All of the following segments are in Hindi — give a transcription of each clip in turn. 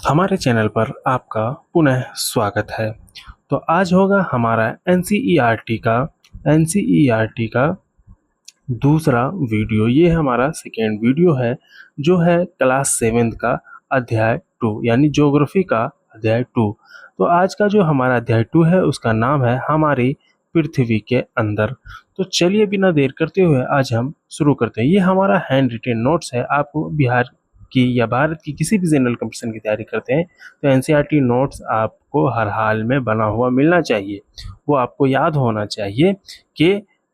हमारे चैनल पर आपका पुनः स्वागत है। तो आज होगा हमारा एनसीईआरटी का दूसरा वीडियो। ये हमारा सेकेंड वीडियो है जो है क्लास 7 का अध्याय 2 यानी ज्योग्राफी का अध्याय 2। तो आज का जो हमारा अध्याय 2 है उसका नाम है हमारी पृथ्वी के अंदर। तो चलिए बिना देर करते हुए आज हम शुरू करते हैं। ये हमारा हैंड रिटेन नोट्स है। आप बिहार की या भारत की किसी भी जनरल कंपटीशन की तैयारी करते हैं तो एनसीईआरटी नोट्स आपको हर हाल में बना हुआ मिलना चाहिए। वो आपको याद होना चाहिए कि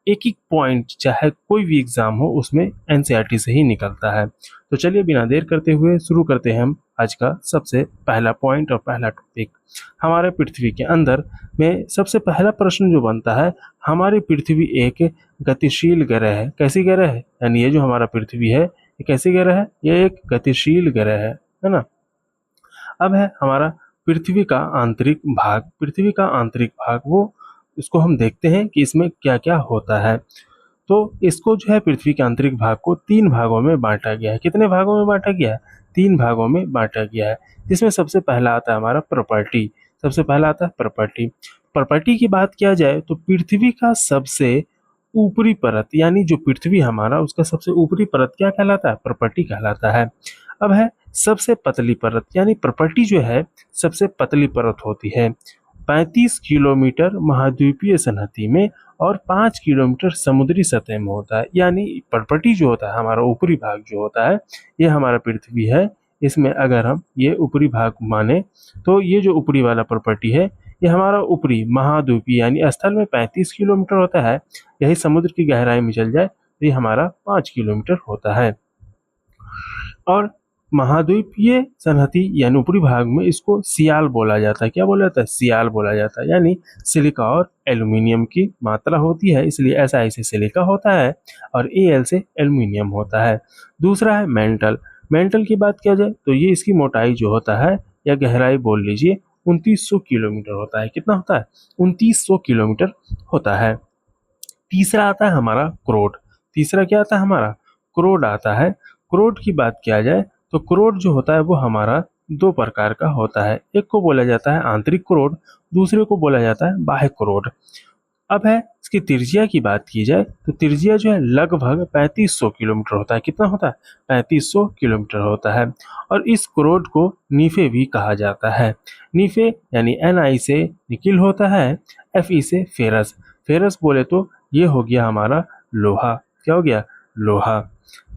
एक एक पॉइंट चाहे कोई भी एग्जाम हो उसमें एनसीईआरटी से ही निकलता है। तो चलिए बिना देर करते हुए शुरू करते हैं हम आज का सबसे पहला पॉइंट और पहला टॉपिक। हमारे पृथ्वी के अंदर में सबसे पहला प्रश्न जो बनता है, हमारी पृथ्वी एक गतिशील ग्रह है। कैसी ग्रह है? यानी ये जो हमारा पृथ्वी है ये कैसी ग्रह है? ये एक गतिशील ग्रह है ना। अब है हमारा पृथ्वी का आंतरिक भाग। पृथ्वी का आंतरिक भाग वो इसको हम देखते हैं कि इसमें क्या क्या होता है। तो इसको जो है पृथ्वी के आंतरिक भाग को 3 भागों में बांटा गया है। कितने भागों में बांटा गया है? 3 भागों में बांटा गया है। जिसमें सबसे पहला आता है हमारा प्रॉपर्टी। सबसे पहला आता है प्रॉपर्टी। प्रॉपर्टी की बात किया जाए तो पृथ्वी का सबसे ऊपरी परत यानी जो पृथ्वी हमारा उसका सबसे ऊपरी परत क्या कहलाता है? प्रॉपर्टी कहलाता है। अब है सबसे पतली परत यानी प्रॉपर्टी जो है सबसे पतली परत होती है। 35 किलोमीटर महाद्वीपीय सतही में और 5 किलोमीटर समुद्री सतह में होता है। यानी पर्पटी जो होता है हमारा ऊपरी भाग जो होता है ये हमारा पृथ्वी है। इसमें अगर हम ये ऊपरी भाग माने तो ये जो ऊपरी वाला पर्पटी है ये हमारा ऊपरी महाद्वीपीय यानी स्थल में 35 किलोमीटर होता है। यही समुद्र की गहराई में चल जाए तो ये हमारा 5 किलोमीटर होता है। और महाद्वीपीय संहति यानी ऊपरी भाग में इसको सियाल बोला जाता है। क्या बोला जाता है? सियाल बोला जाता है। यानी सिलिका और एल्यूमिनियम की मात्रा होती है, इसलिए ऐसा ऐसे सिलिका होता है और एल से एल्यूमिनियम होता है। दूसरा है मेंटल। मेंटल की बात किया जाए तो ये इसकी मोटाई जो होता है या गहराई बोल लीजिए 2900 किलोमीटर होता है। कितना होता है? 2900 किलोमीटर होता है। तीसरा आता है हमारा क्रोड। तीसरा क्या आता है हमारा? क्रोड आता है। क्रोड की बात किया जाए तो क्रोड जो होता है वो हमारा 2 प्रकार का होता है। एक को बोला जाता है आंतरिक क्रोड, दूसरे को बोला जाता है बाह्य क्रोड। अब है इसकी त्रिज्या की बात की जाए तो त्रिज्या जो है लगभग 3500 किलोमीटर होता है। कितना होता है? 3500 किलोमीटर होता है। और इस क्रोड को नीफे भी कहा जाता है। नीफे यानी Ni से निकिल होता है, Fe से फेरस। फेरस बोले तो ये हो गया हमारा लोहा। क्या हो गया? लोहा।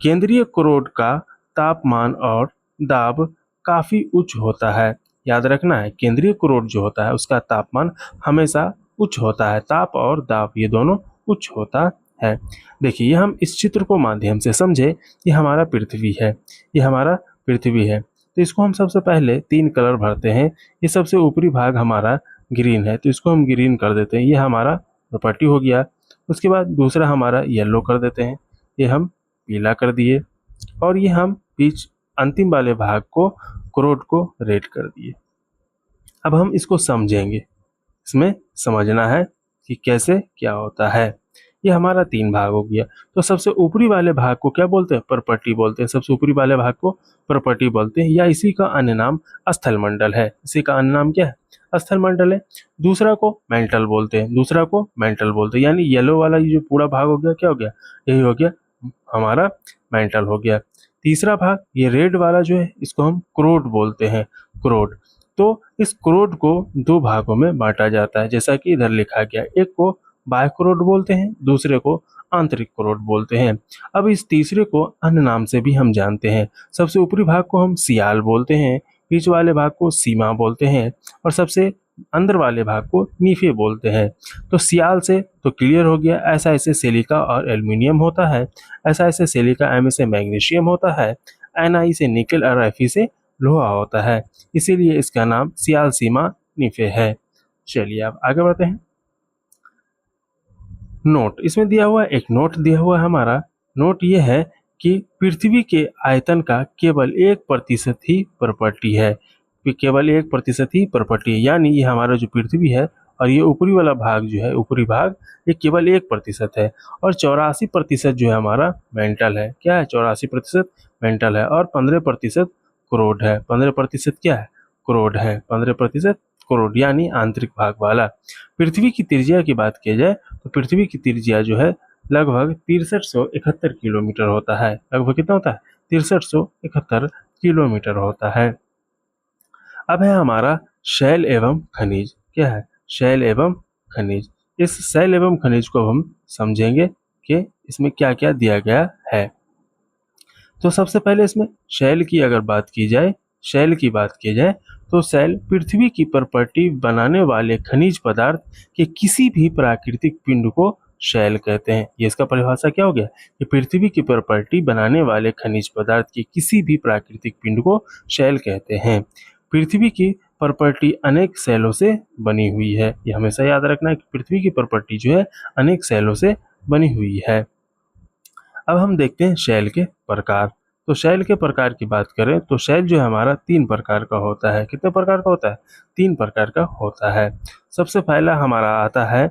केंद्रीय क्रोड का तापमान और दाब काफी उच्च होता है। याद रखना है केंद्रीय क्रोड जो होता है उसका तापमान हमेशा उच्च होता है। ताप और दाब ये दोनों उच्च होता है। देखिए ये हम इस चित्र को माध्यम से समझे, ये हमारा पृथ्वी है। ये हमारा पृथ्वी है तो इसको हम सबसे पहले 3 कलर भरते हैं। ये सबसे ऊपरी भाग हमारा ग्रीन है तो इसको हम ग्रीन कर देते हैं, ये हमारा प्रॉपर्टी हो गया। उसके बाद दूसरा हमारा येलो कर देते हैं, ये हम पीला कर दिए। और ये हम बीच अंतिम वाले भाग को क्रोड को रेड कर दिए। अब हम इसको समझेंगे, इसमें समझना है कि कैसे क्या होता है। ये हमारा 3 भाग हो गया। तो सबसे ऊपरी वाले भाग को क्या बोलते हैं? प्रॉपर्टी बोलते हैं। सबसे ऊपरी वाले भाग को प्रॉपर्टी बोलते हैं या इसी का अन्य नाम स्थल मंडल है। इसी का अन्य नाम क्या है? स्थल मंडल है। दूसरा को मेंटल बोलते हैं। दूसरा को मेंटल बोलते हैं यानी येलो वाला ये जो पूरा भाग हो गया क्या हो गया? यही हो गया हमारा मेंटल हो गया। तीसरा भाग ये रेड वाला जो है इसको हम क्रोड बोलते हैं। क्रोड। तो इस क्रोड को 2 भागों में बांटा जाता है जैसा कि इधर लिखा गया। एक को बाह्य क्रोड बोलते हैं, दूसरे को आंतरिक क्रोड बोलते हैं। अब इस तीसरे को अन्य नाम से भी हम जानते हैं। सबसे ऊपरी भाग को हम सियाल बोलते हैं, बीच वाले भाग को सीमा बोलते हैं और सबसे अंदर वाले भाग को नीफे बोलते हैं। तो सियाल से तो क्लियर हो गया, ऐसा ऐसे सिलिका और एल्यूमिनियम होता है, ऐसा ऐसे सिलिका Mn से मैग्नीशियम होता है, Ni से निकल और Fe से लोहा होता है। इसीलिए इसका नाम सियाल सीमा नीफे है। चलिए अब आगे बढ़ते हैं। नोट, इसमें दिया हुआ एक नोट दिया हुआ है हमारा। नोट ये है कि पृथ्वी के आयतन का केवल 1% ही प्रॉपर्टी है। केवल 1% ही प्रॉपर्टी है यानी ये हमारा जो पृथ्वी है और ये ऊपरी वाला भाग जो है ऊपरी भाग ये केवल 1% है। और 84% जो है हमारा मेंटल है। क्या है? 84% मेंटल है और 15% क्रोड है। 15% क्या है? करोड़ है, 15% करोड़ यानी आंतरिक भाग वाला। पृथ्वी की त्रिज्या की बात की जाए तो पृथ्वी की त्रिज्या जो है लगभग 6371 किलोमीटर होता है। लगभग कितना होता है? 6371 किलोमीटर होता है। अब है हमारा शैल एवं खनिज। क्या है? शैल एवं खनिज। इस शैल एवं खनिज को हम समझेंगे कि इसमें क्या क्या दिया गया है। तो सबसे पहले इसमें शैल की अगर बात की जाए, शैल की बात की जाए तो शैल पृथ्वी की प्रॉपर्टी बनाने वाले खनिज पदार्थ के किसी भी प्राकृतिक पिंड को शैल कहते हैं। ये इसका परिभाषा क्या हो गया कि पृथ्वी की प्रॉपर्टी बनाने वाले खनिज पदार्थ के किसी भी प्राकृतिक पिंड को शैल कहते हैं। पृथ्वी की प्रॉपर्टी अनेक शैलों से बनी हुई है। ये हमेशा याद रखना है कि पृथ्वी की प्रॉपर्टी जो है अनेक शैलों से बनी हुई है। अब हम देखते हैं शैल के प्रकार। तो शैल के प्रकार की बात करें तो शैल जो है हमारा 3 प्रकार का होता है। कितने प्रकार का होता है? 3 प्रकार का होता है। सबसे पहला हमारा आता है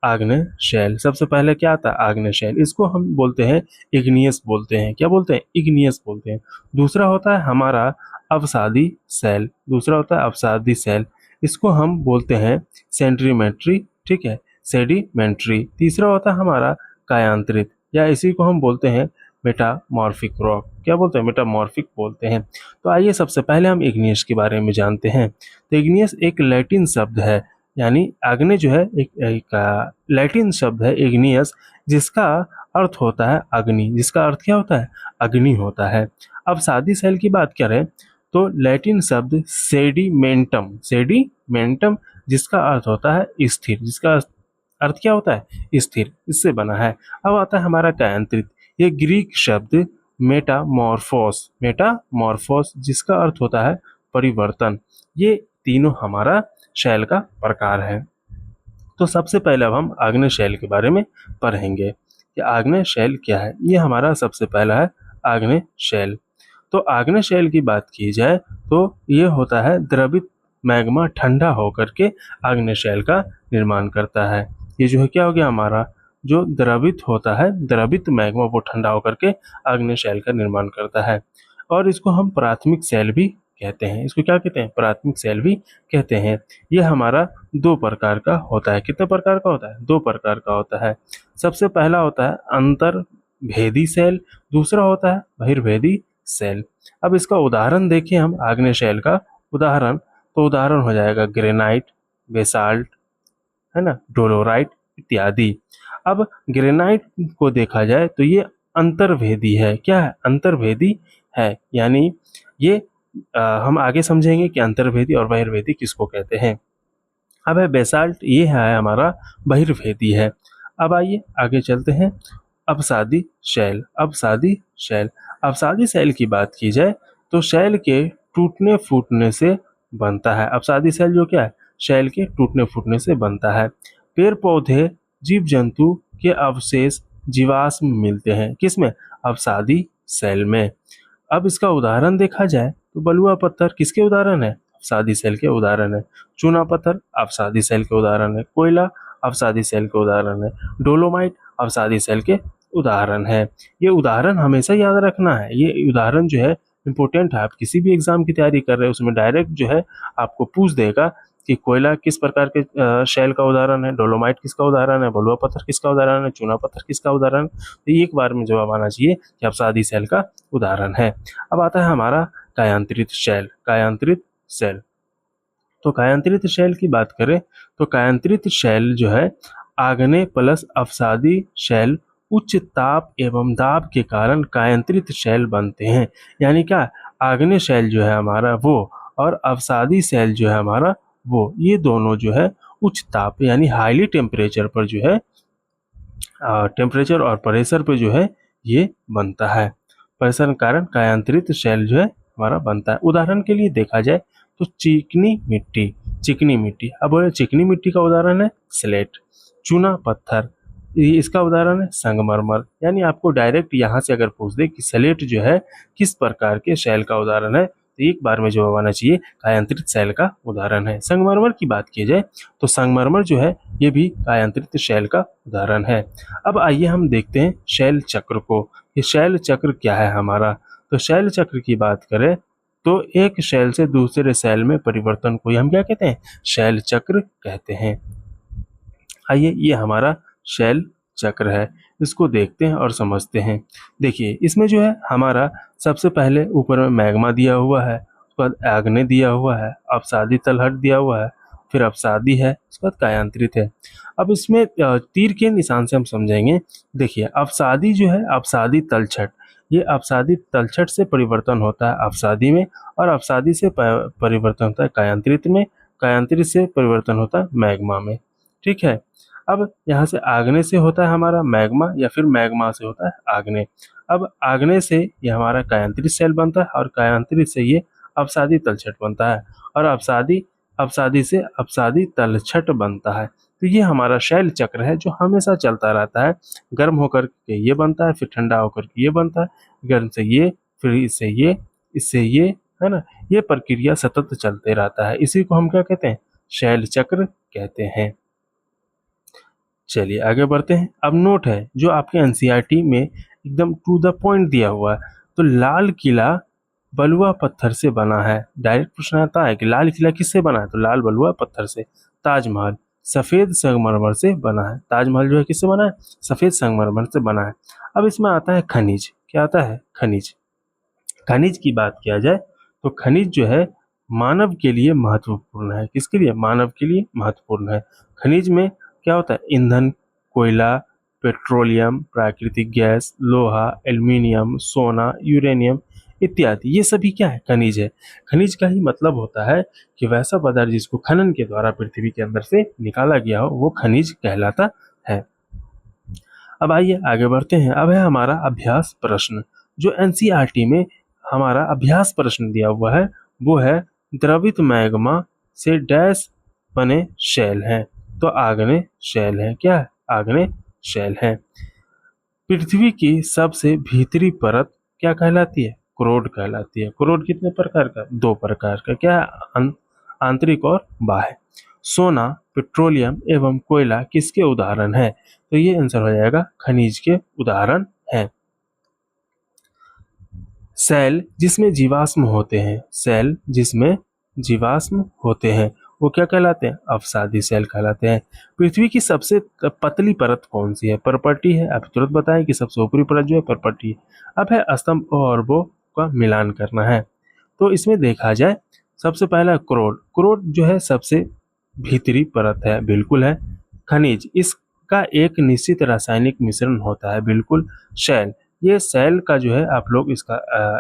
आग्नेय शैल। सबसे पहले क्या आता है? आग्नेय शैल। इसको हम बोलते हैं इग्नियस बोलते हैं। क्या बोलते हैं? इग्नियस बोलते हैं। दूसरा होता है हमारा अवसादी शैल। दूसरा होता है अवसादी शैल। इसको हम बोलते हैं सेंट्रीमेट्री, ठीक है, सेडिमेंट्री। तीसरा होता है हमारा कायांतरित, या इसी को हम बोलते हैं मेटामॉर्फिक रॉक। क्या बोलते हैं? मेटामॉर्फिक बोलते हैं। तो आइए सबसे पहले हम इग्नियस के बारे में जानते हैं। तो इग्नियस एक लैटिन शब्द है, यानी आग्नेय जो है एक लैटिन शब्द है इग्नियस, जिसका अर्थ होता है अग्नि। जिसका अर्थ क्या होता है? अग्नि होता है। अब सादी शैल की बात करें तो लैटिन शब्द सेडिमेंटम, सेडिमेंटम जिसका अर्थ होता है स्थिर। जिसका अर्थ क्या होता है? स्थिर, इससे बना है। अब आता है हमारा कायांतरित। ये ग्रीक शब्द मेटामॉर्फोस, मेटामॉर्फोस जिसका अर्थ होता है परिवर्तन। ये तीनों हमारा शैल का प्रकार है। तो सबसे पहले अब हम आग्नेय शैल के बारे में पढ़ेंगे कि आग्नेय शैल क्या है। ये हमारा सबसे पहला है आग्नेय शैल। तो आग्नेय शैल की बात की जाए तो ये होता है द्रवित मैग्मा ठंडा होकर के आग्नेय शैल का निर्माण करता है। ये जो है क्या हो गया हमारा, जो द्रवित होता है, द्रवित मैग्मा वो ठंडा होकर के आग्नेय शैल का निर्माण करता है। और इसको हम प्राथमिक शैल भी कहते हैं। इसको क्या कहते हैं? प्राथमिक शैल भी कहते हैं। ये हमारा 2 प्रकार का होता है। कितने प्रकार का होता है? 2 प्रकार का होता है। सबसे पहला होता है अंतर्भेदी शैल, दूसरा होता है बहिर्भेदी शैल। अब इसका उदाहरण देखिए हम आग्नेय शैल का उदाहरण, तो उदाहरण हो जाएगा ग्रेनाइट, बेसाल्ट, है ना, डोलोराइट इत्यादि। अब ग्रेनाइट को देखा जाए तो ये अंतर्भेदी है। क्या है? अंतर्भेदी है, यानी ये हम आगे समझेंगे कि अंतर्भेदी और बहिर्भेदी किसको कहते हैं। अब है बेसाल्ट, ये है हमारा बहिर्भेदी है। अब आइए आगे चलते हैं। अवसादी शैल, अवसादी शैल। अवसादी शैल की बात की जाए तो शैल के टूटने फूटने से बनता है। अवसादी शैल जो क्या है? शैल के टूटने फूटने से बनता है। पेड़ पौधे जीव जंतु के अवशेष जीवाश्म मिलते हैं किसमें? अवसादी शैल में। अब इसका उदाहरण देखा जाए तो बलुआ पत्थर किसके उदाहरण है? अवसादी शैल के उदाहरण है। चूना पत्थर अवसादी शैल के उदाहरण है। कोयला अवसादी शैल के उदाहरण है। डोलोमाइट अवसादी शैल के उदाहरण है। ये उदाहरण हमेशा याद रखना है। ये उदाहरण जो है इम्पोर्टेंट है। आप किसी भी एग्जाम की तैयारी कर रहे हो उसमें डायरेक्ट जो है आपको पूछ देगा कि कोयला किस प्रकार के शैल का उदाहरण है, डोलोमाइट किसका उदाहरण है, बलुआ पत्थर किसका उदाहरण है, चूना पत्थर किसका उदाहरण। तो एक बार में जवाब आना चाहिए कि अवसादी शैल का उदाहरण है। अब आता है हमारा कायांतरित शैल, कायांतरित शैल। तो कायांतरित शैल की बात करें तो कायांतरित शैल जो है आग्नेय प्लस अवसादी शैल उच्च ताप एवं दाब के कारण कायांतरित शैल बनते हैं। यानी क्या? आग्नेय शैल जो है हमारा वो और अवसादी शैल जो है हमारा वो, ये दोनों जो है उच्च ताप यानी हाईली टेम्परेचर पर जो है टेम्परेचर और प्रेशर पे जो है ये बनता है। प्रेशर के कारण कायांतरित शैल जो है हमारा बनता है। उदाहरण के लिए देखा जाए तो चिकनी मिट्टी, चिकनी मिट्टी। अब बोले चिकनी मिट्टी का उदाहरण है स्लेट। चूना पत्थर, इसका उदाहरण है संगमरमर। यानी आपको डायरेक्ट यहाँ से अगर पूछ दे कि स्लेट जो है किस प्रकार के शैल का उदाहरण है, तो एक बार में जवाब आना चाहिए कायांतरित शैल का उदाहरण है। संगमरमर की बात की जाए तो संगमरमर जो है ये भी कायांतरित शैल का उदाहरण है। अब आइए हम देखते हैं शैल चक्र को। ये शैल चक्र क्या है हमारा। तो शैल चक्र की बात करें तो एक सेल से दूसरे सेल में परिवर्तन को हम क्या कहते हैं, सेल चक्र कहते हैं। आइए ये हमारा सेल चक्र है, इसको देखते हैं और समझते हैं। देखिए इसमें जो है हमारा सबसे पहले ऊपर में मैग्मा दिया हुआ है, उसके बाद आग्नेय दिया हुआ है, अपसादी तलहट दिया हुआ है, फिर अपसादी है, उसके बाद कायांतरित है। अब इसमें तीर के निशान से हम समझेंगे। देखिए अपसादी जो है, अपसादी तलछट, ये अपसादी तलछट से परिवर्तन होता है अपसादी में, और अपसादी से परिवर्तन होता है कायांतरित में, कायांतरित से परिवर्तन होता है मैग्मा में। ठीक है। अब यहाँ से आग्नेय से होता है हमारा मैग्मा, या फिर मैग्मा से होता है आग्नेय। अब आग्नेय से ये हमारा कायांतरित सेल बनता है, और कायांतरित से ये अपसादी तलछट बनता है, और अपसादी से अपसादी तलछट बनता है। तो ये हमारा शैल चक्र है जो हमेशा चलता रहता है। गर्म होकर के ये बनता है, फिर ठंडा होकर के ये बनता है, गर्म से ये, फिर इससे ये, है ना। ये प्रक्रिया सतत चलते रहता है, इसी को हम क्या कहते हैं, शैल चक्र कहते हैं। चलिए आगे बढ़ते हैं। अब नोट है जो आपके एनसीईआरटी में एकदम टू द पॉइंट दिया हुआ है। तो लाल किला बलुआ पत्थर से बना है। डायरेक्ट प्रश्न आता है कि लाल किला किससे बना है, तो लाल बलुआ पत्थर से। ताजमहल सफेद संगमरमर से बना है। ताजमहल जो है किससे बना है, सफेद संगमरमर से बना है। अब इसमें आता है खनिज, क्या आता है, खनिज। खनिज की बात किया जाए तो खनिज जो है मानव के लिए महत्वपूर्ण है। किसके लिए, मानव के लिए महत्वपूर्ण है। खनिज में क्या होता है, ईंधन, कोयला, पेट्रोलियम, प्राकृतिक गैस, लोहा, एल्युमिनियम, सोना, यूरेनियम इत्यादि, ये सभी क्या है, खनिज है। खनिज का ही मतलब होता है कि वैसा पदार्थ जिसको खनन के द्वारा पृथ्वी के अंदर से निकाला गया हो, वो खनिज कहलाता है। अब आइए आगे बढ़ते हैं। अब है हमारा अभ्यास प्रश्न। जो एनसीईआरटी में हमारा अभ्यास प्रश्न दिया हुआ है वो है द्रवित मैग्मा से डैश बने शैल हैं। तो आग्नेय शैल है, क्या है, आग्नेय शैल है। पृथ्वी की सबसे भीतरी परत क्या कहलाती है, क्रोड कहलाती है। क्रोड कितने प्रकार का, दो प्रकार का, क्या है, आंतरिक और बाह्य। सोना, पेट्रोलियम एवं कोयला किसके उदाहरण है, तो ये आंसर हो जाएगा खनिज के उदाहरण है। सेल जिसमें जीवाश्म होते हैं, सेल जिसमें जीवाश्म होते हैं वो क्या कहलाते हैं, अवसादी सेल कहलाते हैं। पृथ्वी की सबसे पतली परत कौन सी है, पर्पटी है। आप तुरंत बताएं कि सबसे ऊपरी परत जो है पर्पटी है। अब है स्तंभ और वो का मिलान करना है। तो इसमें देखा जाए सबसे पहला क्रोड, क्रोड जो है सबसे भीतरी परत है, बिल्कुल है। खनिज, इसका एक निश्चित रासायनिक मिश्रण होता है, बिल्कुल। शैल, ये सेल का जो है आप लोग इसका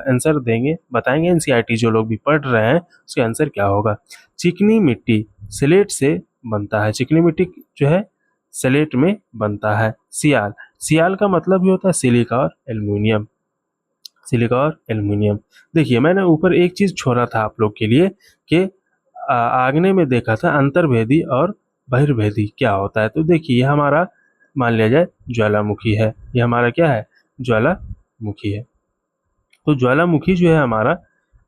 आंसर देंगे, बताएंगे। एनसीईआरटी जो लोग भी पढ़ रहे हैं उसका आंसर क्या होगा। चिकनी मिट्टी स्लेट से बनता है, चिकनी मिट्टी जो है स्लेट में बनता है। सियाल, सियाल का मतलब भी होता है सिलिका और एल्युमिनियम, सिलिका और एल्युमिनियम। देखिए मैंने ऊपर एक चीज छोड़ा था आप लोग के लिए कि आग्नेय में देखा था अंतर्भेदी और बहिर्भेदी क्या होता है। तो देखिए ये हमारा मान लिया जाए ज्वालामुखी है, ये हमारा क्या है, ज्वालामुखी है। तो ज्वालामुखी जो है हमारा,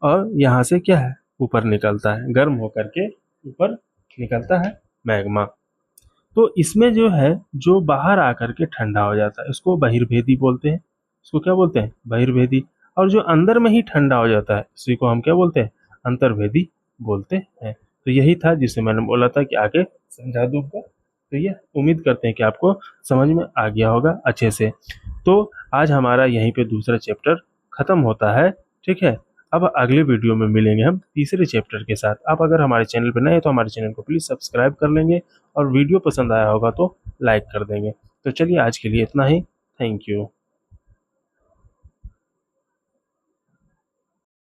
और यहाँ से क्या है, ऊपर निकलता है, गर्म होकर के ऊपर निकलता है मैग्मा। तो इसमें जो है जो बाहर आकर के ठंडा हो जाता है इसको बहिर्भेदी बोलते हैं, इसको क्या बोलते हैं, बहिर्भेदी। और जो अंदर में ही ठंडा हो जाता है इसी को हम क्या बोलते हैं, अंतर्भेदी बोलते हैं। तो यही था जिसे मैंने बोला था कि आगे समझा दूंगा। तो ये उम्मीद करते हैं कि आपको समझ में आ गया होगा अच्छे से। तो आज हमारा यहीं पे दूसरा चैप्टर खत्म होता है, ठीक है। अब अगले वीडियो में मिलेंगे हम तीसरे चैप्टर के साथ। आप अगर हमारे चैनल पर नए हैं तो हमारे चैनल को प्लीज़ सब्सक्राइब कर लेंगे, और वीडियो पसंद आया होगा तो लाइक कर देंगे। तो चलिए आज के लिए इतना ही, थैंक यू।